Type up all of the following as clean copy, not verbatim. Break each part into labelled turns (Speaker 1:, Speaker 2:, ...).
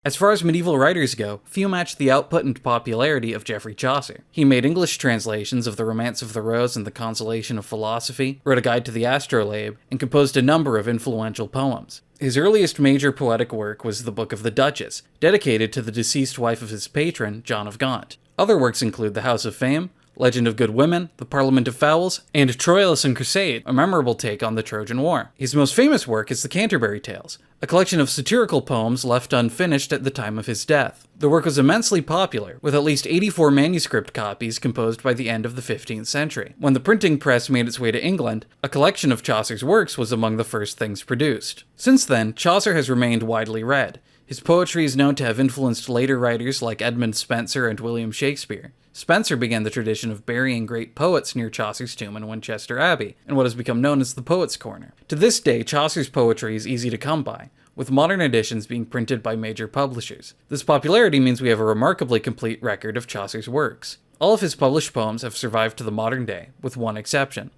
Speaker 1: As far as medieval writers go, few match the output and popularity of Geoffrey Chaucer. He made English translations of the Romance of the Rose and the Consolation of Philosophy, wrote a guide to the Astrolabe, and composed a number of influential poems. His earliest major poetic work was the Book of the Duchess, dedicated to the deceased wife of his patron, John of Gaunt. Other works include The House of Fame, Legend of Good Women, The Parliament of Fowls, and Troilus and Crusade, a memorable take on the Trojan War. His most famous work is the Canterbury Tales, a collection of satirical poems left unfinished at the time of his death. The work was immensely popular, with at least 84 manuscript copies composed by the end of the 15th century. When the printing press made its way to England, a collection of Chaucer's works was among the first things produced. Since then, Chaucer has remained widely read. His poetry is known to have influenced later writers like Edmund Spenser and William Shakespeare. Spenser began the tradition of burying great poets near Chaucer's tomb in Winchester Abbey, in what has become known as the Poets' Corner. To this day, Chaucer's poetry is easy to come by, with modern editions being printed by major publishers. This popularity means we have a remarkably complete record of Chaucer's works. All of his published poems have survived to the modern day, with one exception.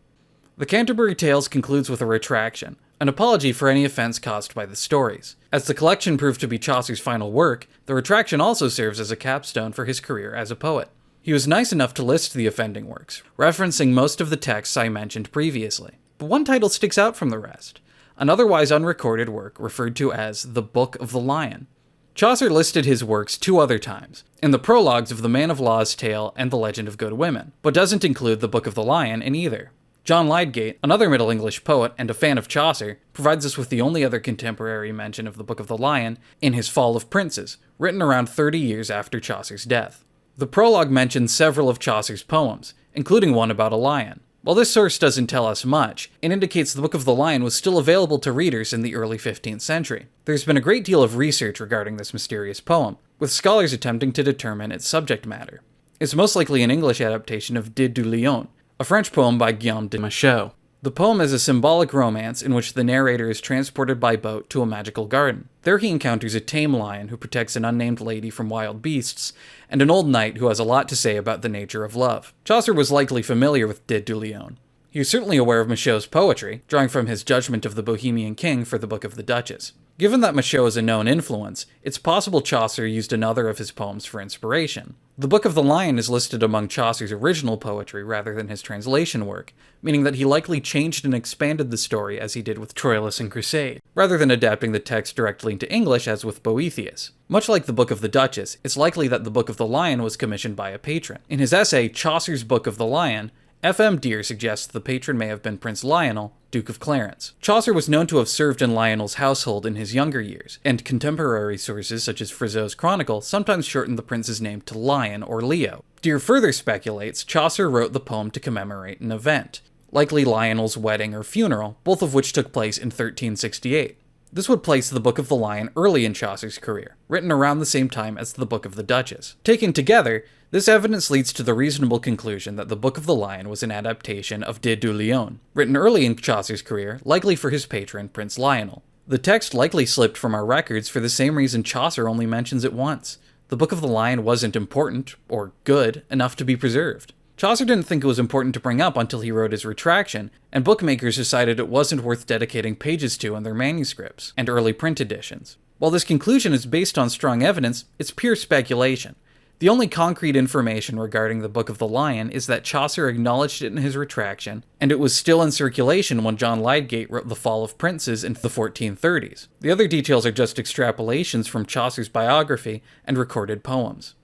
Speaker 1: The Canterbury Tales concludes with a retraction, an apology for any offense caused by the stories. As the collection proved to be Chaucer's final work, the retraction also serves as a capstone for his career as a poet. He was nice enough to list the offending works, referencing most of the texts I mentioned previously. But one title sticks out from the rest, an otherwise unrecorded work referred to as the Book of the Lion. Chaucer listed his works two other times, in the prologues of the Man of Law's Tale and the Legend of Good Women, but doesn't include the Book of the Lion in either. John Lydgate, another Middle English poet and a fan of Chaucer, provides us with the only other contemporary mention of the Book of the Lion in his Fall of Princes, written around 30 years after Chaucer's death. The prologue mentions several of Chaucer's poems, including one about a lion. While this source doesn't tell us much, it indicates the Book of the Lion was still available to readers in the early 15th century. There's been a great deal of research regarding this mysterious poem, with scholars attempting to determine its subject matter. It's most likely an English adaptation of Did du Lion, a French poem by Guillaume de Machaut. The poem is a symbolic romance in which the narrator is transported by boat to a magical garden. There he encounters a tame lion who protects an unnamed lady from wild beasts, and an old knight who has a lot to say about the nature of love. Chaucer was likely familiar with Did du Lion. He was certainly aware of Machaut's poetry, drawing from his judgment of the Bohemian king for the Book of the Duchess. Given that Machaut is a known influence, it's possible Chaucer used another of his poems for inspiration. The Book of the Lion is listed among Chaucer's original poetry rather than his translation work, meaning that he likely changed and expanded the story as he did with Troilus and Crusade, rather than adapting the text directly into English as with Boethius. Much like the Book of the Duchess, it's likely that the Book of the Lion was commissioned by a patron. In his essay, Chaucer's Book of the Lion, F.M. Deere suggests the patron may have been Prince Lionel, Duke of Clarence. Chaucer was known to have served in Lionel's household in his younger years, and contemporary sources such as Frisot's Chronicle sometimes shorten the prince's name to Lion or Leo. Deere further speculates Chaucer wrote the poem to commemorate an event, likely Lionel's wedding or funeral, both of which took place in 1368. This would place the Book of the Lion early in Chaucer's career, written around the same time as the Book of the Duchess. Taken together, this evidence leads to the reasonable conclusion that the Book of the Lion was an adaptation of Did du Lion, written early in Chaucer's career, likely for his patron, Prince Lionel. The text likely slipped from our records for the same reason Chaucer only mentions it once. The Book of the Lion wasn't important, or good, enough to be preserved. Chaucer didn't think it was important to bring up until he wrote his retraction, and bookmakers decided it wasn't worth dedicating pages to in their manuscripts and early print editions. While this conclusion is based on strong evidence, it's pure speculation. The only concrete information regarding the Book of the Lion is that Chaucer acknowledged it in his retraction, and it was still in circulation when John Lydgate wrote The Fall of Princes in the 1430s. The other details are just extrapolations from Chaucer's biography and recorded poems.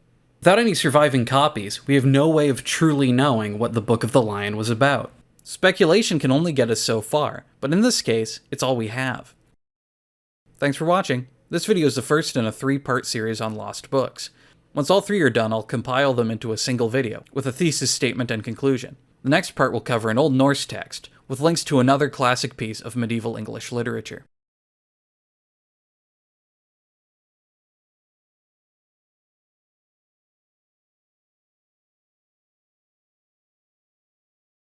Speaker 1: Without any surviving copies, we have no way of truly knowing what the Book of the Lion was about. Speculation can only get us so far, but in this case, it's all we have. Thanks for watching. This video is the first in a 3-part series on lost books. Once all 3 are done, I'll compile them into a single video, with a thesis statement and conclusion. The next part will cover an Old Norse text, with links to another classic piece of medieval English literature.